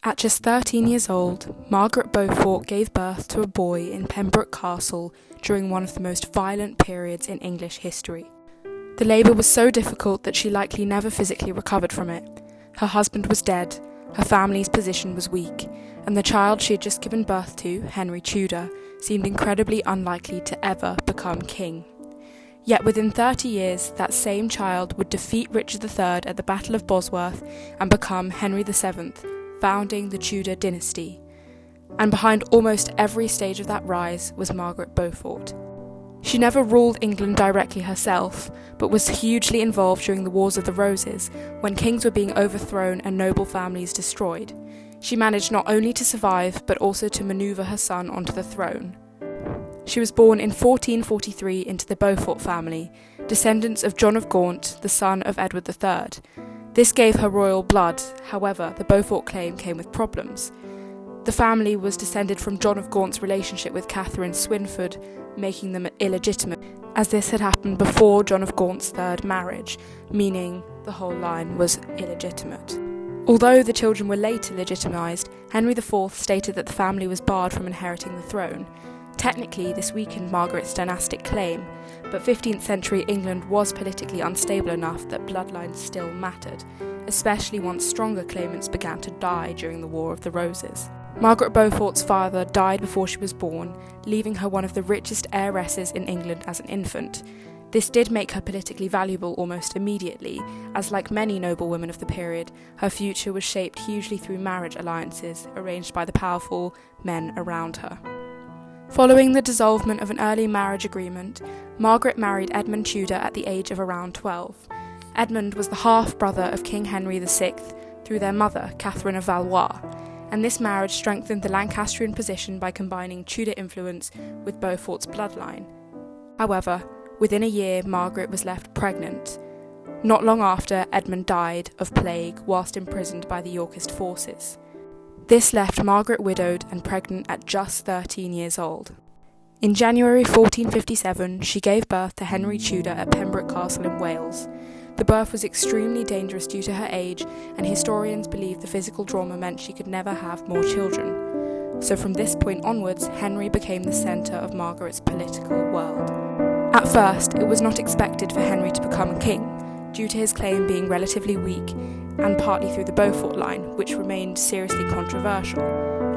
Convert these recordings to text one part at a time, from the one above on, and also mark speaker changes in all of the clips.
Speaker 1: At just 13 years old, Margaret Beaufort gave birth to a boy in Pembroke Castle during one of the most violent periods in English history. The labour was so difficult that she likely never physically recovered from it. Her husband was dead, her family's position was weak, and the child she had just given birth to, Henry Tudor, seemed incredibly unlikely to ever become king. Yet within 30 years, that same child would defeat Richard III at the Battle of Bosworth and become Henry VII, founding the Tudor dynasty. And behind almost every stage of that rise was Margaret Beaufort. She never ruled England directly herself, but was hugely involved during the Wars of the Roses, when kings were being overthrown and noble families destroyed. She managed not only to survive, but also to manoeuvre her son onto the throne. She was born in 1443 into the Beaufort family, descendants of John of Gaunt, the son of Edward III. This gave her royal blood, however, the Beaufort claim came with problems. The family was descended from John of Gaunt's relationship with Catherine Swynford, making them illegitimate, as this had happened before John of Gaunt's third marriage, meaning the whole line was illegitimate. Although the children were later legitimised, Henry IV stated that the family was barred from inheriting the throne. Technically, this weakened Margaret's dynastic claim, but 15th century England was politically unstable enough that bloodlines still mattered, especially once stronger claimants began to die during the War of the Roses. Margaret Beaufort's father died before she was born, leaving her one of the richest heiresses in England as an infant. This did make her politically valuable almost immediately, as like many noble women of the period, her future was shaped hugely through marriage alliances arranged by the powerful men around her. Following the dissolvement of an early marriage agreement, Margaret married Edmund Tudor at the age of around 12. Edmund was the half-brother of King Henry VI through their mother, Catherine of Valois, and this marriage strengthened the Lancastrian position by combining Tudor influence with Beaufort's bloodline. However, within a year, Margaret was left pregnant. Not long after, Edmund died of plague whilst imprisoned by the Yorkist forces. This left Margaret widowed and pregnant at just 13 years old. In January 1457, she gave birth to Henry Tudor at Pembroke Castle in Wales. The birth was extremely dangerous due to her age, and historians believe the physical trauma meant she could never have more children. So from this point onwards, Henry became the centre of Margaret's political world. At first, it was not expected for Henry to become king, due to his claim being relatively weak, and partly through the Beaufort line, which remained seriously controversial.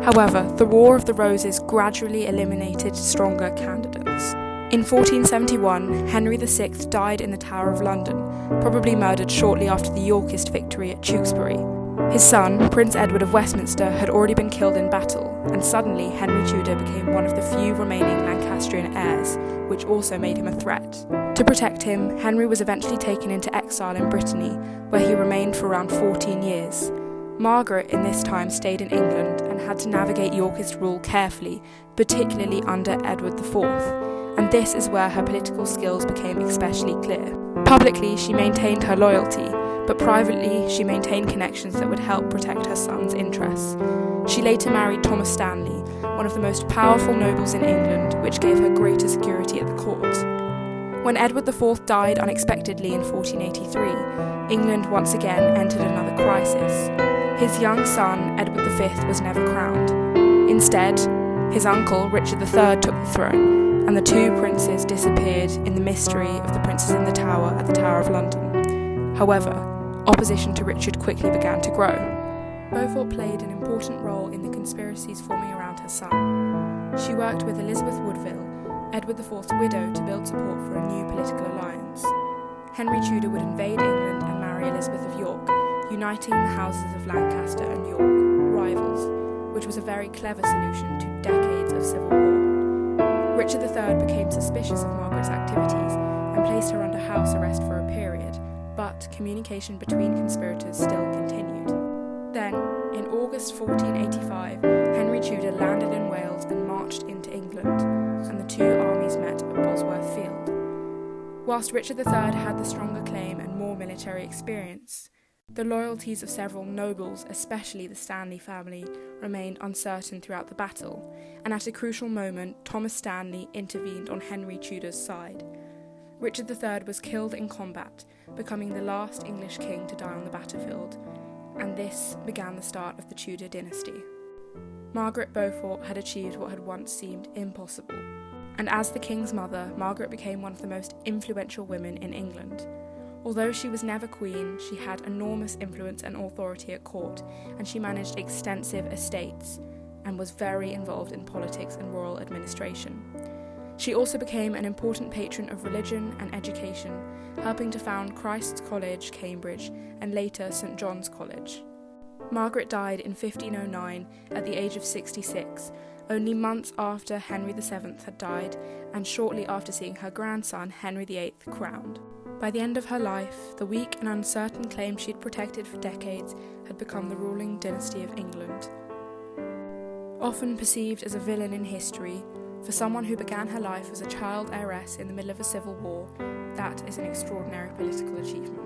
Speaker 1: However, the War of the Roses gradually eliminated stronger candidates. In 1471, Henry VI died in the Tower of London, probably murdered shortly after the Yorkist victory at Tewkesbury. His son, Prince Edward of Westminster, had already been killed in battle, and suddenly Henry Tudor became one of the few remaining Lancastrian heirs, which also made him a threat. To protect him, Henry was eventually taken into exile in Brittany, where he remained for around 14 years. Margaret, in this time, stayed in England and had to navigate Yorkist rule carefully, particularly under Edward IV, and this is where her political skills became especially clear. Publicly, she maintained her loyalty, but privately, she maintained connections that would help protect her son's interests. She later married Thomas Stanley, one of the most powerful nobles in England, which gave her greater security at the court. When Edward IV died unexpectedly in 1483, England once again entered another crisis. His young son, Edward V, was never crowned. Instead, his uncle, Richard III, took the throne, and the two princes disappeared in the mystery of the Princes in the Tower at the Tower of London. However, opposition to Richard quickly began to grow. Beaufort played an important role in the conspiracies forming around her son. She worked with Elizabeth Woodville, Edward IV's widow, to build support for a new political alliance. Henry Tudor would invade England and marry Elizabeth of York, uniting the houses of Lancaster and York, rivals, which was a very clever solution to decades of civil war. Richard III became suspicious of Margaret's activities and placed her under house arrest for a period, but communication between conspirators still continued. Then, in August 1485, Henry Tudor landed in Wales and marched into England, and the two armies met at Bosworth Field. Whilst Richard III had the stronger claim and more military experience, the loyalties of several nobles, especially the Stanley family, remained uncertain throughout the battle, and at a crucial moment, Thomas Stanley intervened on Henry Tudor's side. Richard III was killed in combat, becoming the last English king to die on the battlefield. and this began the start of the Tudor dynasty. Margaret Beaufort had achieved what had once seemed impossible, and as the king's mother, Margaret became one of the most influential women in England. Although she was never queen, she had enormous influence and authority at court, and she managed extensive estates and was very involved in politics and royal administration. She also became an important patron of religion and education, helping to found Christ's College, Cambridge, and later St John's College. Margaret died in 1509 at the age of 66, only months after Henry VII had died and shortly after seeing her grandson Henry VIII crowned. By the end of her life, the weak and uncertain claim she'd protected for decades had become the ruling dynasty of England. Often perceived as a villain in history, for someone who began her life as a child heiress in the middle of a civil war, that is an extraordinary political achievement.